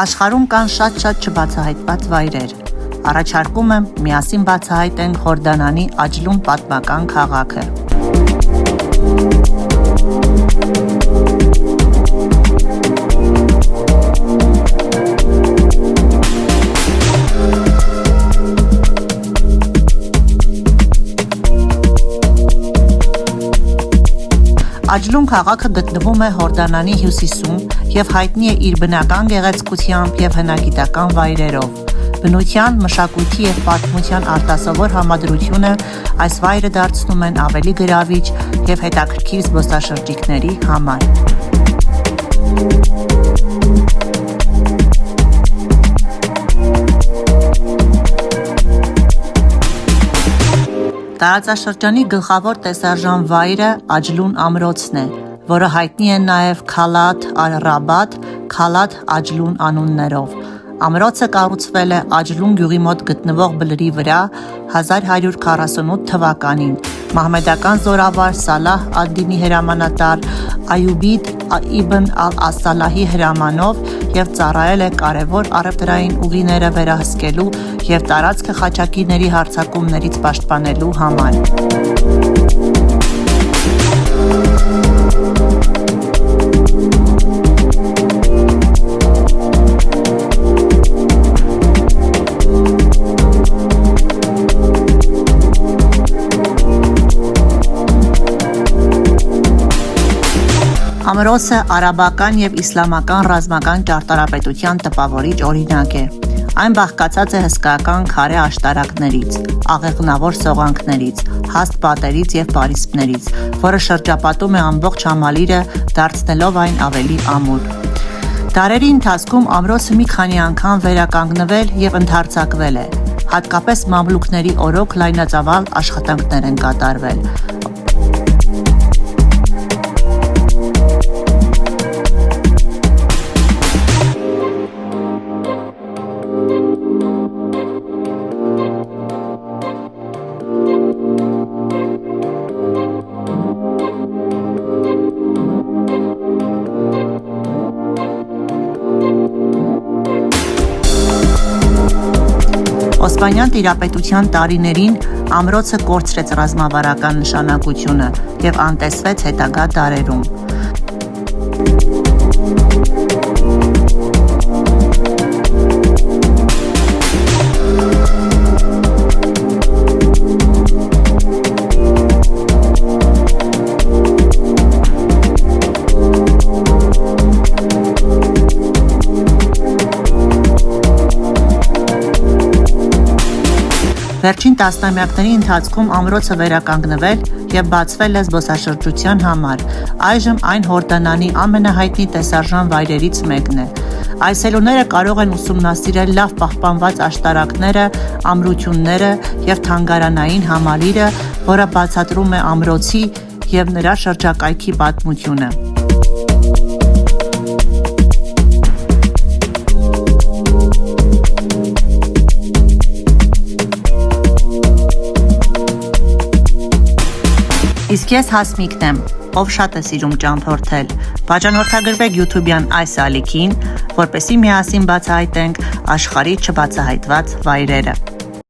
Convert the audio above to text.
Աշխարհում կան շատ չբացահայտված վայրեր։ Առաջարկում եմ միասին բացահայտենք Հորդանանի Աջլուն պատմական քաղաքը։ Աջլուն քաղաքը գտնվում է Հորդանանի հյուսիսում և հայտնի է իր բնական գեղեցկությամբ և հնագիտական վայրերով։ Բնության, մշակույթի և պատմության արտասովոր համադրությունը այս վայրը դարձնում են ավելի գրավիչ և հետաքրքիր զբոսաշրջիկների համար։ Տարածաշրջանի գլխավոր տեսարժան վայրը Աջլուն ամրոցն է, որը հայտնի է նաև Քալաթ ալ-Ռաբաթ, Քալաթ Աջլուն անուններով։ Ամրոցը կառուցվել է Աջլուն գյուղի մոտ գտնվող բլրի վրա 1148 թվականին մահմեդական զորավար Սալահ ալ-Դինի հրամանատար Այյուբիդ իբն ալ-Ասալահի հրամանով և ծառայել է կարևոր առևտրային ուղիները վերահսկելու և տարածքը խաչակիրների հարձակումներից պաշտպանելու համար։ Ամրոցը արաբական և իսլամական ռազմական ճարտարապետության տպավորիչ օրինակ է։ Այն բաղկացած է հսկայական քարե աշտարակներից, աղեղնավոր սողանքներից, հաստ պատերից և պարիսպներից, որը շրջապատում է ամբողջ համալիրը, դարձնելով այն ավելի ամուր։ Դարերի ընթացքում ամրոցը մի քանի անգամ վերականգնվել և ընդարձակվել է, հատկապես մամլուքների օրոք լայնածավալ աշխատանքներ են կատարվել։ Օսմանյան տիրապետության տարիներին ամրոցը կորցրեց ռազմավարական նշանակությունը և անտեսվեց հետագա դարերում։ Վերջին տասնամյակների ընթացքում ամրոցը վերականգնվել և բացվել է զբոսաշրջության համար։ Այժմ այն Հորդանանի ամենահայտնի տեսարժան վայրերից մեկն է։ Այցելուները կարող են ուսումնասիրել լավ պահպանված աշտարակները, ամրությունները և թանգարանային համալիրը, որը բացատրում է ամրոցի և նրա շրջակայքի պատմությունը։ Իսկ ես Հասմիկն եմ, ով շատ է սիրում ճամփորդել։ Բաժանորդագրվեք YouTube-յան այս ալիքին, որպեսզի միասին բացահայտենք աշխարհի չբացահայտված վայրերը։